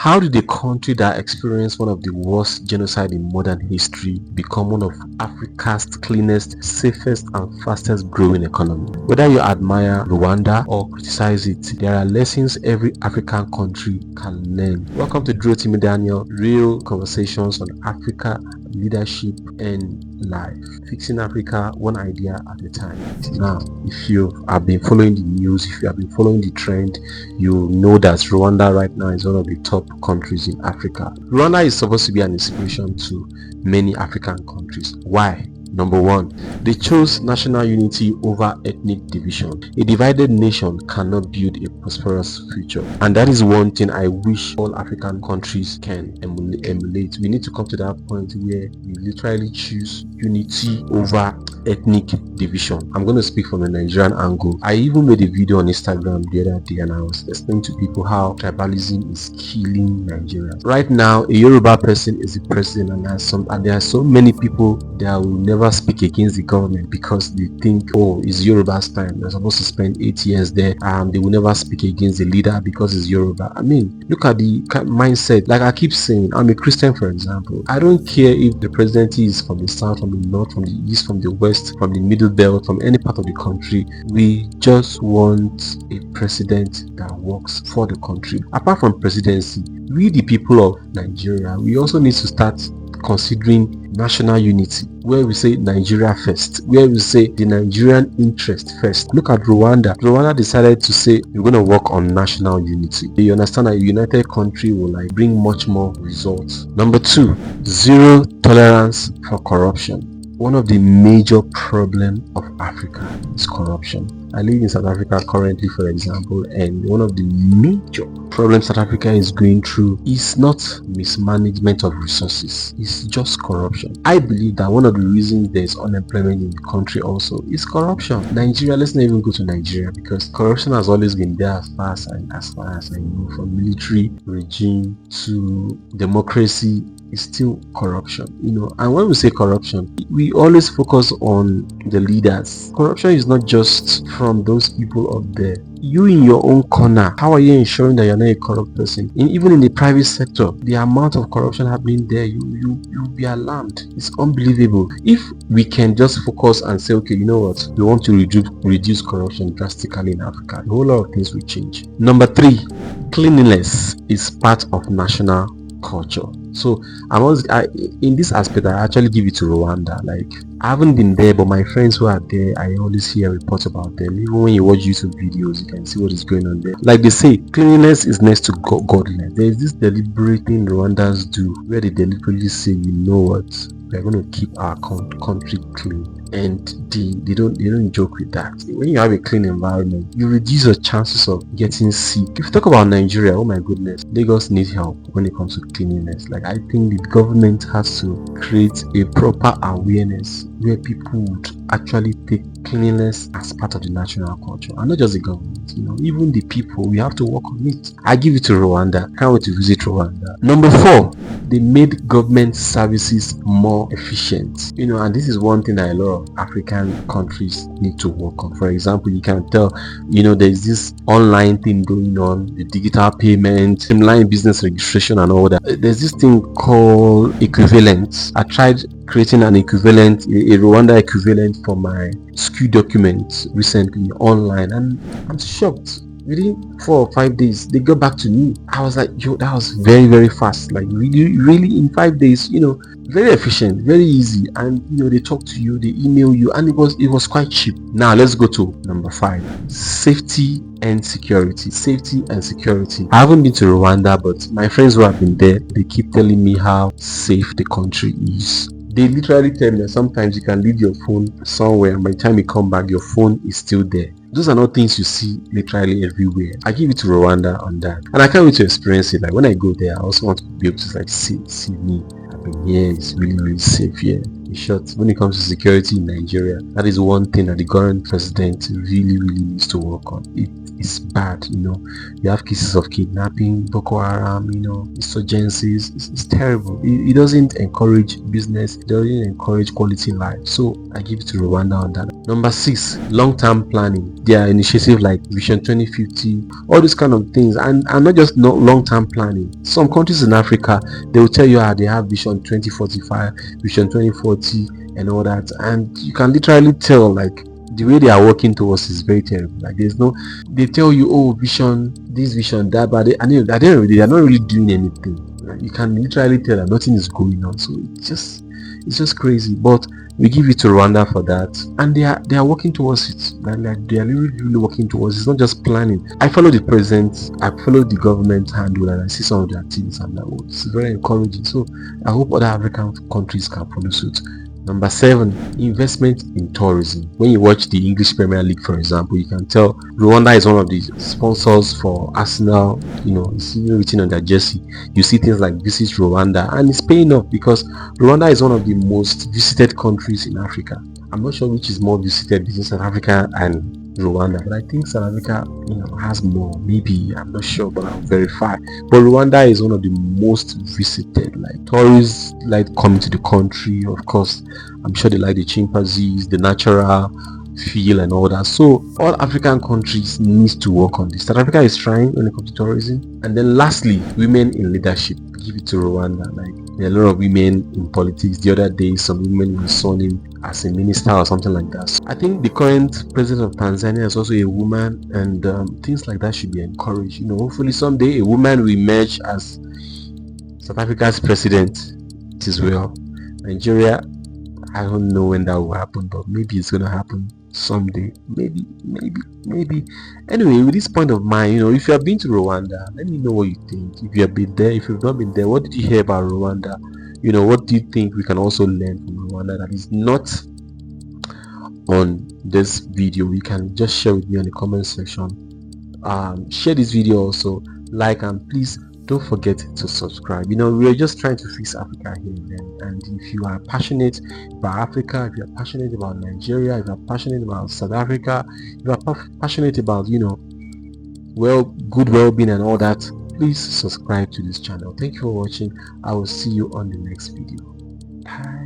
How did a country that experienced one of the worst genocide in modern history become one of Africa's cleanest, safest and fastest growing economy? Whether you admire Rwanda or criticize it, there are lessons every African country can learn. Welcome to Durotimi Daniel, real conversations on Africa, leadership and life. Fixing Africa one idea at a time. Now, if you have been following the news, if you have been following the trend, you know that Rwanda right now is one of the top countries in Africa. Rwanda is supposed to be an inspiration to many African countries. Why? Number one, they chose national unity over ethnic division. A divided nation cannot build a prosperous future. And that is one thing I wish all African countries can emulate. We need to come to that point where we literally choose unity over ethnic division. I'm going to speak from the Nigerian angle. I even made a video on Instagram the other day and I was explaining to people how tribalism is killing Nigeria. Right now, a Yoruba person is the president and there are so many people that will never speak against the government because they think, oh, it's Yoruba's time. They're supposed to spend 8 years there and they will never speak against the leader because it's Yoruba. I mean, look at the mindset. Like I keep saying, I'm a Christian, for example. I don't care if the presidency is from the south, from the north, from the east, from the west, from the middle belt, from any part of the country. We just want a president that works for the country. Apart from presidency, we the people of Nigeria, we also need to start considering national unity, where we say Nigeria first, where we say the Nigerian interest first. Look at Rwanda. Rwanda decided to say we're going to work on national unity. You understand that a united country will bring much more results. Number two, zero tolerance for corruption. One of the major problems of Africa is corruption. I live in South Africa currently, for example, and one of the major problems South Africa is going through is not mismanagement of resources, it's just corruption. I believe that one of the reasons there's unemployment in the country also is corruption. Nigeria, let's not even go to Nigeria because corruption has always been there as far as I know, from military regime to democracy. Is still corruption, and when we say corruption, we always focus on the leaders. Corruption is not just from those people up there. You in your own corner, how are you ensuring that you're not a corrupt person? Even in the private sector, the amount of corruption happening there, you'll be alarmed. It's unbelievable. If we can just focus and say, okay, you know what, we want to reduce corruption drastically in Africa, a whole lot of things will change. Number three, cleanliness is part of national culture. So in this aspect, I actually give it to Rwanda. I haven't been there, but my friends who are there, I always hear reports about them. Even when you watch YouTube videos, you can see what is going on there. Like they say, cleanliness is next to godliness. There is this deliberate thing Rwandans do where they deliberately say, you know what, we're going to keep our country clean, and they don't joke with that. When you have a clean environment, you reduce your chances of getting sick. If you talk about Nigeria, oh my goodness, Lagos needs help when it comes to cleanliness. I think the government has to create a proper awareness where people would actually take cleanliness as part of the national culture, and not just the government, even the people. We have to work on it. I give it to Rwanda. Can't wait to visit Rwanda. Number four, they made government services more efficient, and this is one thing that a lot of African countries need to work on. For example, you can tell, there's this online thing going on, the digital payment, streamline business registration and all that. There's this thing called equivalent. I tried creating an equivalent, a Rwanda equivalent for my school documents recently online, and I'm shocked. Within 4 or 5 days, they got back to me. I was like, yo, that was very, very fast. Really in 5 days, very efficient, very easy. And they talk to you, they email you, and it was quite cheap. Now let's go to number 5, safety and security. Safety and security. I haven't been to Rwanda, but my friends who have been there, they keep telling me how safe the country is. They literally tell me that sometimes you can leave your phone somewhere and by the time you come back, your phone is still there. Those are not things you see literally everywhere. I give it to Rwanda on that. And I can't wait to experience it. When I go there, I also want to be able to see me. I've been here, it's really, really safe here. In short, when it comes to security in Nigeria, that is one thing that the current president really, really needs to work on. It's bad, you have cases of kidnapping, Boko Haram, insurgencies. It's terrible. It doesn't encourage business, it doesn't encourage quality life. So I give it to Rwanda on that. Number 6, long-term planning. There are initiatives like Vision 2050, all these kind of things, and not just long-term planning. Some countries in Africa, they will tell you how they have Vision 2045, Vision 2040, and all that, and you can literally tell like the way they are working towards is very terrible. Like there's no, they tell you, oh, vision this, vision that, but at the end of the day, they are not really doing anything. Like, you can literally tell that nothing is going on. So it's just crazy. But we give it to Rwanda for that, and they are working towards it. Like they are really working towards it. It's not just planning. I follow the president, I follow the government handle, and I see some of their things, and it's very encouraging. So I hope other African countries can follow suit. Number 7, investment in tourism. When you watch the English Premier League, for example, you can tell Rwanda is one of the sponsors for Arsenal. It's even written on their jersey. You see things like Visit Rwanda, and it's paying off because Rwanda is one of the most visited countries in Africa. I'm not sure which is more visited between South Africa and Rwanda, but I think South Africa has more. Maybe, I'm not sure, but I'll verify. But Rwanda is one of the most visited. Like tourists like coming to the country. Of course, I'm sure they like the chimpanzees, the natural feel and all that. So all African countries need to work on this. South Africa is trying when it comes to tourism. And then lastly, women in leadership. Give it to Rwanda. Like there are a lot of women in politics. The other day, some women were sworn in as a minister or something like that. So I think the current president of Tanzania is also a woman, and things like that should be encouraged. Hopefully someday a woman will emerge as South Africa's president as well. Nigeria, I don't know when that will happen, but maybe it's gonna happen someday. Maybe. Anyway, with this point of mine, if you have been to Rwanda, let me know what you think. If you have been there, if you've not been there, what did you hear about Rwanda? What do you think we can also learn from Rwanda that is not on this video? You can just share with me on the comment section. Share this video also, like, and please don't forget to subscribe. We are just trying to fix Africa here and there. And if you are passionate about Africa, if you are passionate about Nigeria, if you are passionate about South Africa, if you are passionate about good well-being and all that, please subscribe to this channel. Thank you for watching. I will see you on the next video. Bye.